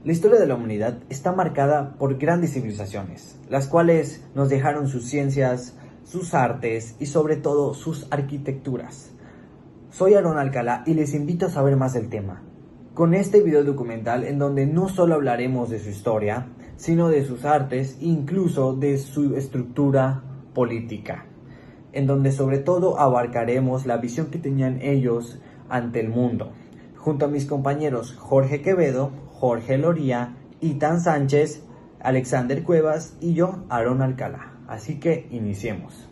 La historia de la humanidad está marcada por grandes civilizaciones, las cuales nos dejaron sus ciencias, sus artes y sobre todo sus arquitecturas. Soy Aaron Alcalá y les invito a saber más del tema, con este video documental en donde no solo hablaremos de su historia, sino de sus artes e incluso de su estructura política, en donde sobre todo abarcaremos la visión que tenían ellos ante el mundo, junto a mis compañeros Jorge Quevedo, Jorge Loría, Itán Sánchez, Alexander Cuevas y yo, Aaron Alcalá. Así que iniciemos.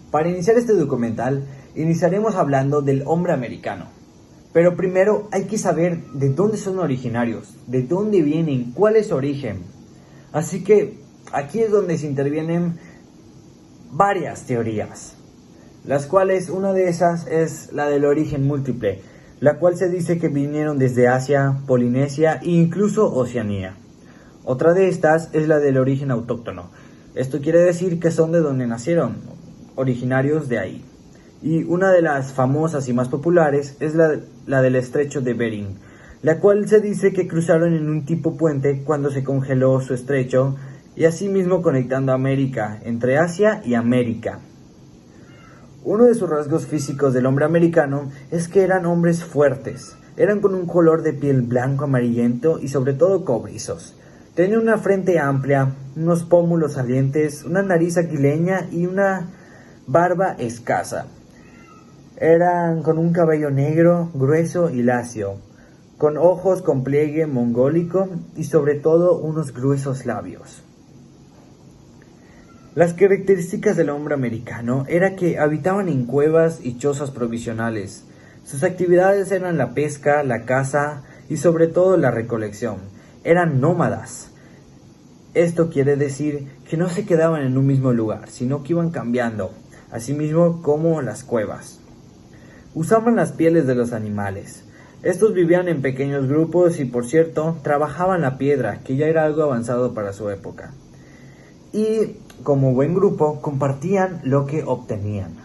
Para iniciar este documental, iniciaremos hablando del hombre americano. Pero primero hay que saber de dónde son originarios, de dónde vienen, cuál es su origen. Así que aquí es donde se intervienen varias teorías, las cuales una de esas es la del origen múltiple, la cual se dice que vinieron desde Asia, Polinesia e incluso Oceanía. Otra de estas es la del origen autóctono. Esto quiere decir que son de donde nacieron, originarios de ahí. Y una de las famosas y más populares es la del estrecho de Bering, la cual se dice que cruzaron en un tipo puente cuando se congeló su estrecho y asimismo conectando América, entre Asia y América. Uno de sus rasgos físicos del hombre americano es que eran hombres fuertes, eran con un color de piel blanco amarillento y sobre todo cobrizos. Tenían una frente amplia, unos pómulos salientes, una nariz aquileña y una barba escasa. Eran con un cabello negro, grueso y lacio, con ojos con pliegue mongólico y sobre todo unos gruesos labios. Las características del hombre americano era que habitaban en cuevas y chozas provisionales. Sus actividades eran la pesca, la caza y sobre todo la recolección. Eran nómadas. Esto quiere decir que no se quedaban en un mismo lugar, sino que iban cambiando, asimismo como las cuevas. Usaban las pieles de los animales. Estos vivían en pequeños grupos y, por cierto, trabajaban la piedra, que ya era algo avanzado para su época. Y como buen grupo compartían lo que obtenían.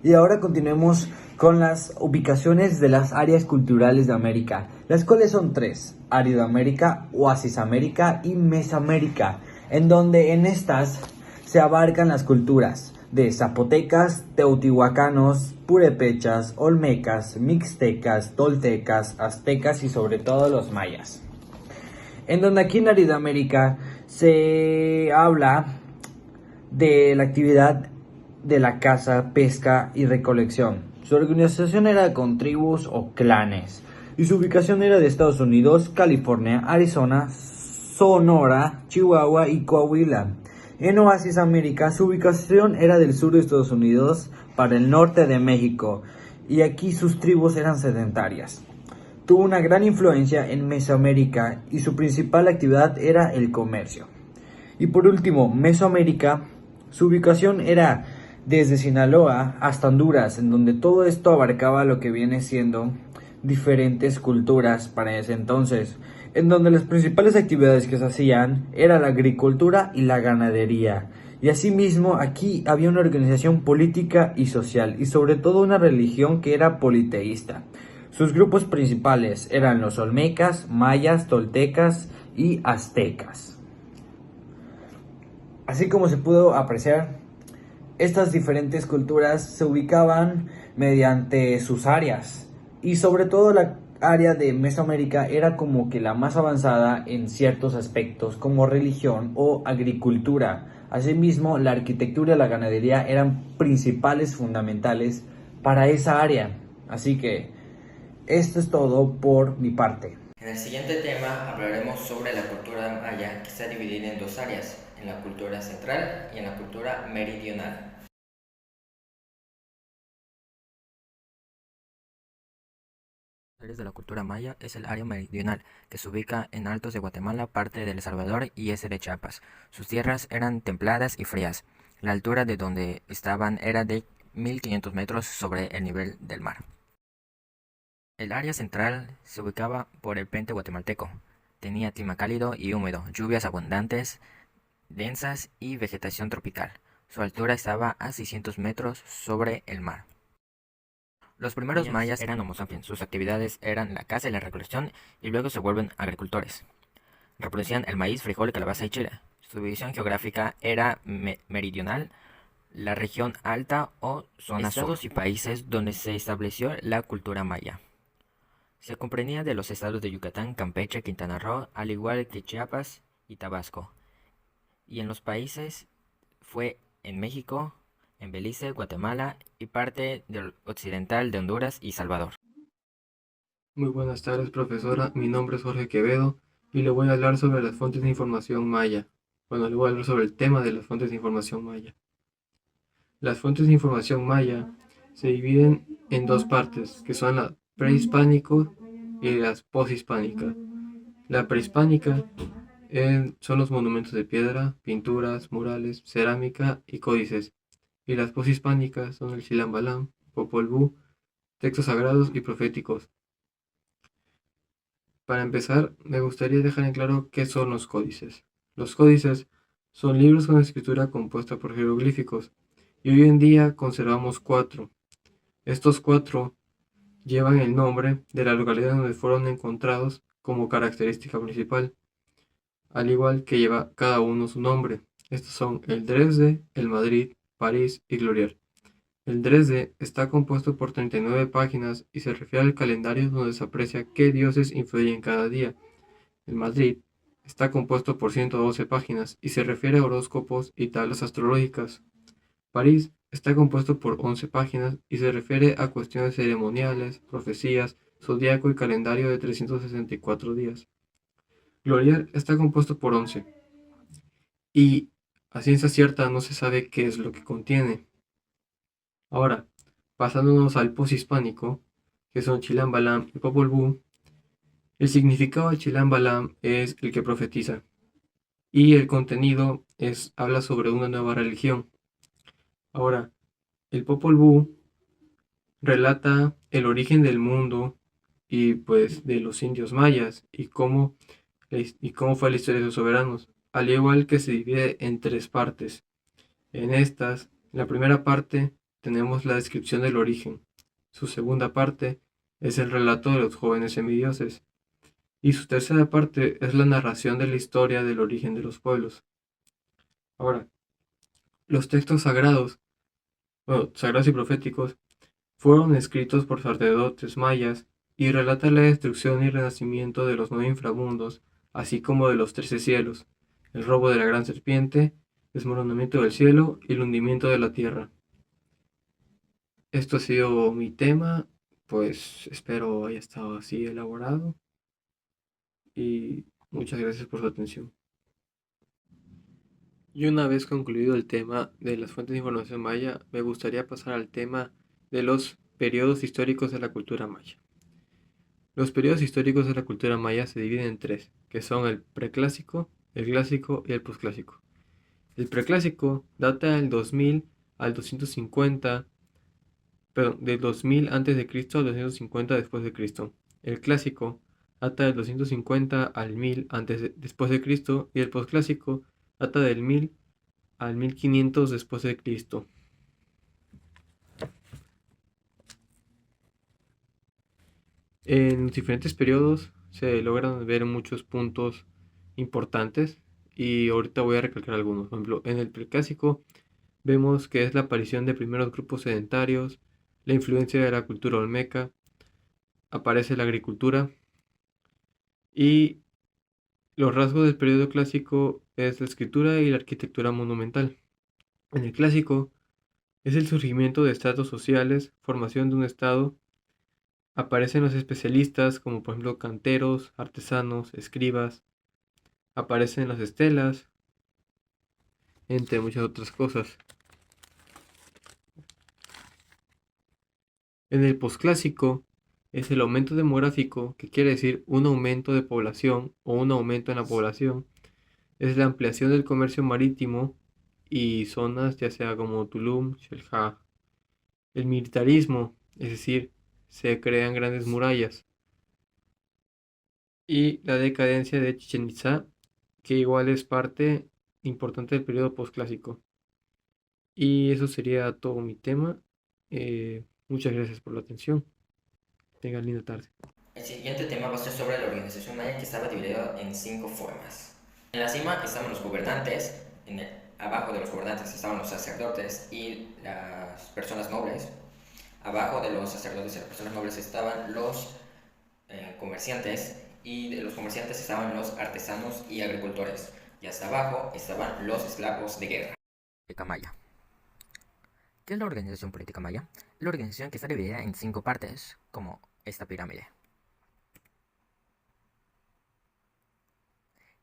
Y ahora continuemos con las ubicaciones de las áreas culturales de América, las cuales son tres: Aridoamérica, Oasisamérica y Mesoamérica, en donde en estas se abarcan las culturas de zapotecas, teotihuacanos, purépechas, olmecas, mixtecas, toltecas, aztecas y sobre todo los mayas. En donde aquí en Aridoamérica se habla de la actividad de la caza, pesca y recolección. Su organización era con tribus o clanes y su ubicación era de Estados Unidos, California, Arizona, Sonora, Chihuahua y Coahuila. En Oasis América su ubicación era del sur de Estados Unidos para el norte de México y aquí sus tribus eran sedentarias. Tuvo una gran influencia en Mesoamérica y su principal actividad era el comercio. Y por último, Mesoamérica, su ubicación era desde Sinaloa hasta Honduras, en donde todo esto abarcaba lo que viene siendo diferentes culturas para ese entonces, en donde las principales actividades que se hacían era la agricultura y la ganadería. Y asimismo aquí había una organización política y social y sobre todo una religión que era politeísta. Sus grupos principales eran los olmecas, mayas, toltecas y aztecas. Así como se pudo apreciar, estas diferentes culturas se ubicaban mediante sus áreas y sobre todo la área de Mesoamérica era como que la más avanzada en ciertos aspectos como religión o agricultura. Asimismo, la arquitectura y la ganadería eran principales fundamentales para esa área. Así que esto es todo por mi parte. En el siguiente tema hablaremos sobre la cultura maya, que está dividida en dos áreas, en la cultura central y en la cultura meridional. De la cultura maya es el área meridional, que se ubica en Altos de Guatemala, parte de El Salvador y este de Chiapas. Sus tierras eran templadas y frías. La altura de donde estaban era de 1500 metros sobre el nivel del mar. El área central se ubicaba por el Pente guatemalteco. Tenía clima cálido y húmedo, lluvias abundantes, densas y vegetación tropical. Su altura estaba a 600 metros sobre el mar. Los primeros mayas eran Homo sapiens, sus actividades eran la caza y la recolección y luego se vuelven agricultores. Reproducían el maíz, frijol, calabaza y chile. Su división geográfica era meridional, la región alta o zona sur. Estados y países donde se estableció la cultura maya. Se comprendía de los estados de Yucatán, Campeche, Quintana Roo, al igual que Chiapas y Tabasco. Y en los países fue en México, en Belice, Guatemala y parte del occidental de Honduras y Salvador. Muy buenas tardes, profesora. Mi nombre es Jorge Quevedo y le voy a hablar sobre las fuentes de información maya. Bueno, le voy a hablar sobre el tema de las fuentes de información maya. Las fuentes de información maya se dividen en dos partes, que son la prehispánico y las poshispánica. La prehispánica son los monumentos de piedra, pinturas, murales, cerámica y códices. Y las poshispánicas son el Chilam Balam, Popol Vuh, textos sagrados y proféticos. Para empezar, me gustaría dejar en claro qué son los códices. Los códices son libros con escritura compuesta por jeroglíficos, y hoy en día conservamos 4. Estos 4 llevan el nombre de la localidad donde fueron encontrados como característica principal, al igual que lleva cada uno su nombre. Estos son el Dresde, el Madrid, París y Glorier. El Dresde está compuesto por 39 páginas y se refiere al calendario donde se aprecia qué dioses influyen cada día. El Madrid está compuesto por 112 páginas y se refiere a horóscopos y tablas astrológicas. París está compuesto por 11 páginas y se refiere a cuestiones ceremoniales, profecías, zodiaco y calendario de 364 días. Glorier está compuesto por 11 y a ciencia cierta no se sabe qué es lo que contiene. Ahora, pasándonos al poshispánico, que son Chilam Balam y Popol Vuh, el significado de Chilam Balam es el que profetiza, y el contenido habla sobre una nueva religión. Ahora, el Popol Vuh relata el origen del mundo y pues de los indios mayas y cómo fue la historia de sus soberanos, al igual que se divide en 3 partes. En la primera parte tenemos la descripción del origen, su segunda parte es el relato de los jóvenes semidioses y su tercera parte es la narración de la historia del origen de los pueblos. Ahora, los textos sagrados y proféticos, fueron escritos por sacerdotes mayas y relatan la destrucción y renacimiento de los 9 inframundos, así como de los 13 cielos, el robo de la gran serpiente, desmoronamiento del cielo y el hundimiento de la tierra. Esto ha sido mi tema, pues espero haya estado así elaborado y muchas gracias por su atención. Y una vez concluido el tema de las fuentes de información maya, me gustaría pasar al tema de los periodos históricos de la cultura maya. Los periodos históricos de la cultura maya se dividen en 3, que son el preclásico, el clásico y el posclásico. El preclásico data del 2000 al 250, del 2000 a.C. al 250 después de Cristo. El clásico data del 250 al 1000 después de Cristo y el posclásico data del 1000 al 1500 después de Cristo. En los diferentes periodos se logran ver muchos puntos importantes y ahorita voy a recalcar algunos. Por ejemplo, en el preclásico vemos que es la aparición de primeros grupos sedentarios, la influencia de la cultura olmeca, aparece la agricultura y los rasgos del periodo clásico es la escritura y la arquitectura monumental. En el clásico es el surgimiento de estratos sociales, formación de un estado. Aparecen los especialistas como por ejemplo canteros, artesanos, escribas. Aparecen las estelas, entre muchas otras cosas. En el posclásico es el aumento demográfico, que quiere decir un aumento de población o un aumento en la población. Es la ampliación del comercio marítimo y zonas ya sea como Tulum, Xelha. El militarismo, es decir, se crean grandes murallas. Y la decadencia de Chichén Itzá, que igual es parte importante del periodo posclásico. Y eso sería todo mi tema. Muchas gracias por la atención. Tengan linda tarde. El siguiente tema va a ser sobre la organización maya, que estaba dividida en 5 formas. En la cima estaban los gobernantes, abajo de los gobernantes estaban los sacerdotes y las personas nobles. Abajo de los sacerdotes y las personas nobles estaban los comerciantes, y de los comerciantes estaban los artesanos y agricultores. Y hasta abajo estaban los esclavos de guerra. Política maya. ¿Qué es la organización política maya? La organización que está dividida en 5 partes, como esta pirámide.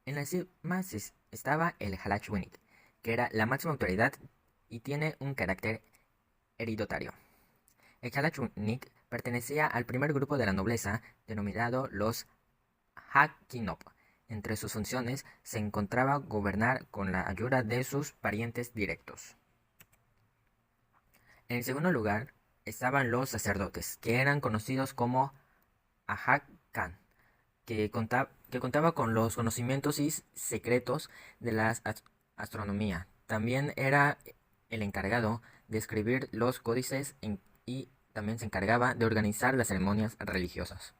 En la cima estaba el Halachwinit, que era la máxima autoridad y tiene un carácter hereditario. El Halachwinit pertenecía al primer grupo de la nobleza, denominado los Hakinop. Entre sus funciones se encontraba gobernar con la ayuda de sus parientes directos. En el segundo lugar estaban los sacerdotes, que eran conocidos como Ahakan, que contaba con los conocimientos y secretos de la astronomía. También era el encargado de escribir los códices y también se encargaba de organizar las ceremonias religiosas,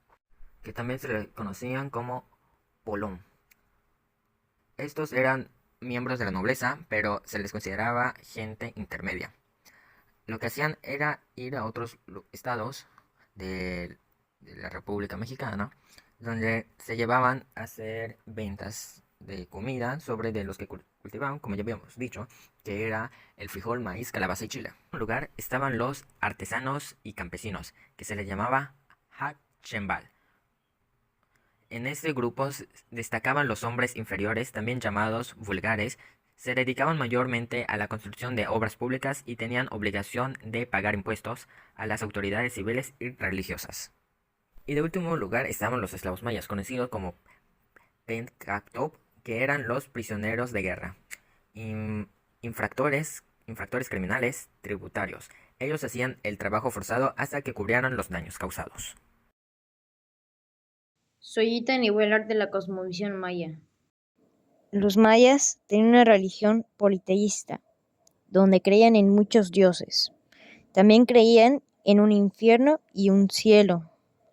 que también se le conocían como Polón. Estos eran miembros de la nobleza, pero se les consideraba gente intermedia. Lo que hacían era ir a otros estados de la República Mexicana, donde se llevaban a hacer ventas de comida sobre de los que cultivaban, como ya habíamos dicho, que era el frijol, maíz, calabaza y chile. En un lugar estaban los artesanos y campesinos, que se les llamaba Hachembal. En este grupo destacaban los hombres inferiores, también llamados vulgares. Se dedicaban mayormente a la construcción de obras públicas y tenían obligación de pagar impuestos a las autoridades civiles y religiosas. Y de último lugar estaban los esclavos mayas, conocidos como Pencaptop, que eran los prisioneros de guerra, infractores criminales tributarios. Ellos hacían el trabajo forzado hasta que cubrieran los daños causados. Soy Ethan y voy a hablar de la cosmovisión maya. Los mayas tenían una religión politeísta, donde creían en muchos dioses. También creían en un infierno y un cielo.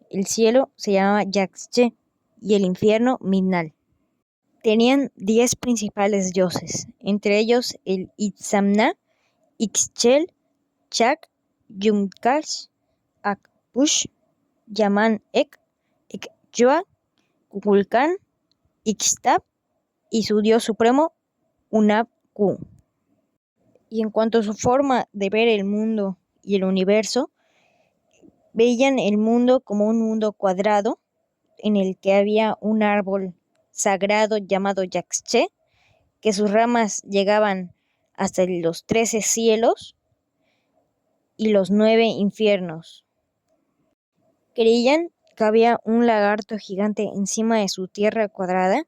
El cielo se llamaba Yaxche y el infierno Midnal. Tenían 10 principales dioses, entre ellos el Itzamna, Ixchel, Chak, Yumkash, Akpush, Yaman Ek, Ekyoa, Kukulkan, Ixtab y su dios supremo, Unab-Ku. Y en cuanto a su forma de ver el mundo y el universo, veían el mundo como un mundo cuadrado en el que había un árbol sagrado llamado Yaxche, que sus ramas llegaban hasta los 13 cielos y los 9 infiernos. Creían que había un lagarto gigante encima de su tierra cuadrada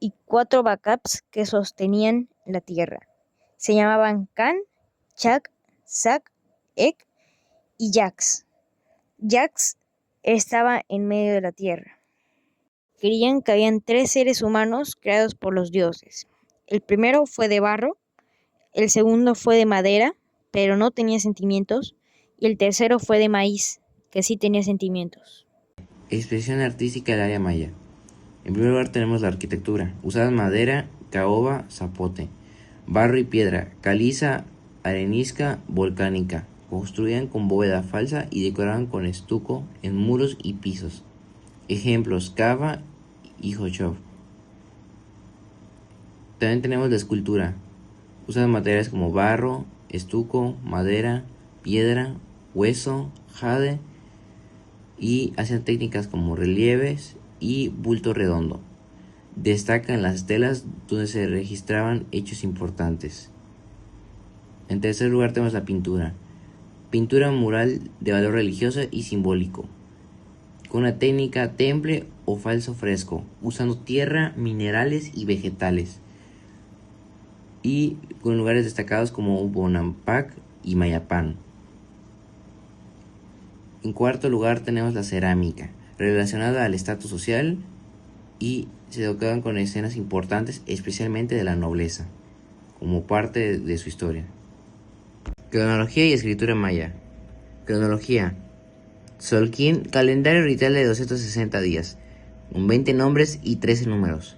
y 4 backups que sostenían la tierra. Se llamaban Kan, Chak, Sak, Ek y Yax. Yax estaba en medio de la tierra. Creían que habían 3 seres humanos creados por los dioses. El primero fue de barro, el segundo fue de madera, pero no tenía sentimientos, y el tercero fue de maíz, que sí tenía sentimientos. Expresión artística del área maya. En primer lugar tenemos la arquitectura. Usaban madera, caoba, zapote, barro y piedra, caliza, arenisca, volcánica. Construían con bóveda falsa y decoraban con estuco en muros y pisos. Ejemplos: cava y jochov. También tenemos la escultura. Usan materiales como barro, estuco, madera, piedra, hueso, jade, y hacen técnicas como relieves y bulto redondo. Destacan las estelas donde se registraban hechos importantes. En tercer lugar tenemos la pintura. Pintura mural de valor religioso y simbólico, con una técnica temple o falso fresco, usando tierra, minerales y vegetales, y con lugares destacados como Bonampak y Mayapán. En cuarto lugar tenemos la cerámica, relacionada al estatus social, y se decoran con escenas importantes, especialmente de la nobleza, como parte de su historia. Cronología y escritura maya. Cronología. Tzolk'in, calendario ritual de 260 días, con 20 nombres y 13 números.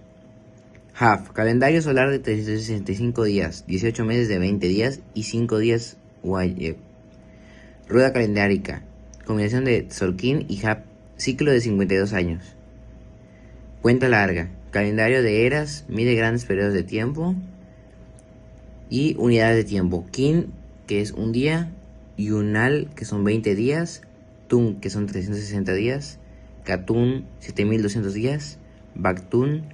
Haf, calendario solar de 365 días, 18 meses de 20 días y 5 días Wayeb. Rueda calendárica, combinación de Tzolk'in y Haf, ciclo de 52 años. Cuenta larga, calendario de eras, mide grandes periodos de tiempo y unidades de tiempo. Kin, que es un día, Yunal, que son 20 días, Tun, que son 360 días, Katun, 7200 días, Baktun,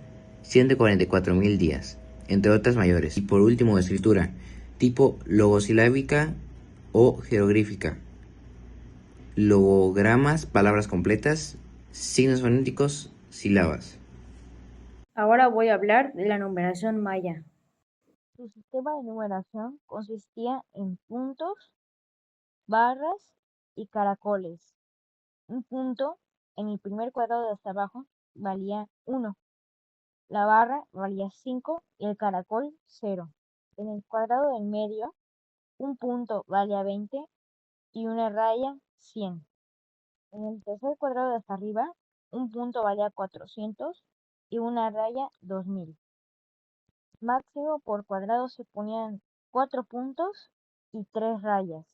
144.000 días, entre otras mayores. Y por último, escritura, tipo logosilábica o jeroglífica. Logogramas, palabras completas, signos fonéticos, sílabas. Ahora voy a hablar de la numeración maya. Su sistema de numeración consistía en puntos, barras y caracoles. Un punto en el primer cuadrado de hasta abajo valía 1, la barra valía 5 y el caracol 0. En el cuadrado del medio, un punto valía 20 y una raya 100. En el tercer cuadrado de hasta arriba, un punto valía 400 y una raya 2000. Máximo por cuadrado se ponían 4 puntos y 3 rayas.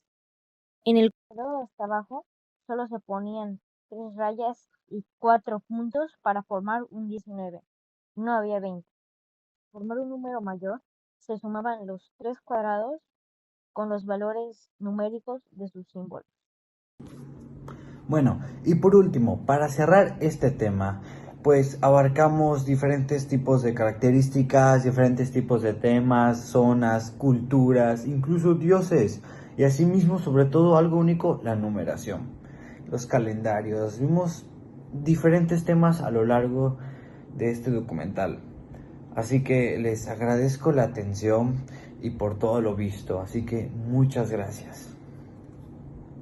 En el cuadrado de hasta abajo solo se ponían 3 rayas y 4 puntos para formar un 19. No había 20. Para formar un número mayor, se sumaban los 3 cuadrados con los valores numéricos de sus símbolos. Bueno, y por último, para cerrar este tema, pues abarcamos diferentes tipos de características, diferentes tipos de temas, zonas, culturas, incluso dioses, y asimismo, sobre todo, algo único, la numeración, los calendarios. Vimos diferentes temas a lo largo de este documental. Así que les agradezco la atención y por todo lo visto. Así que muchas gracias.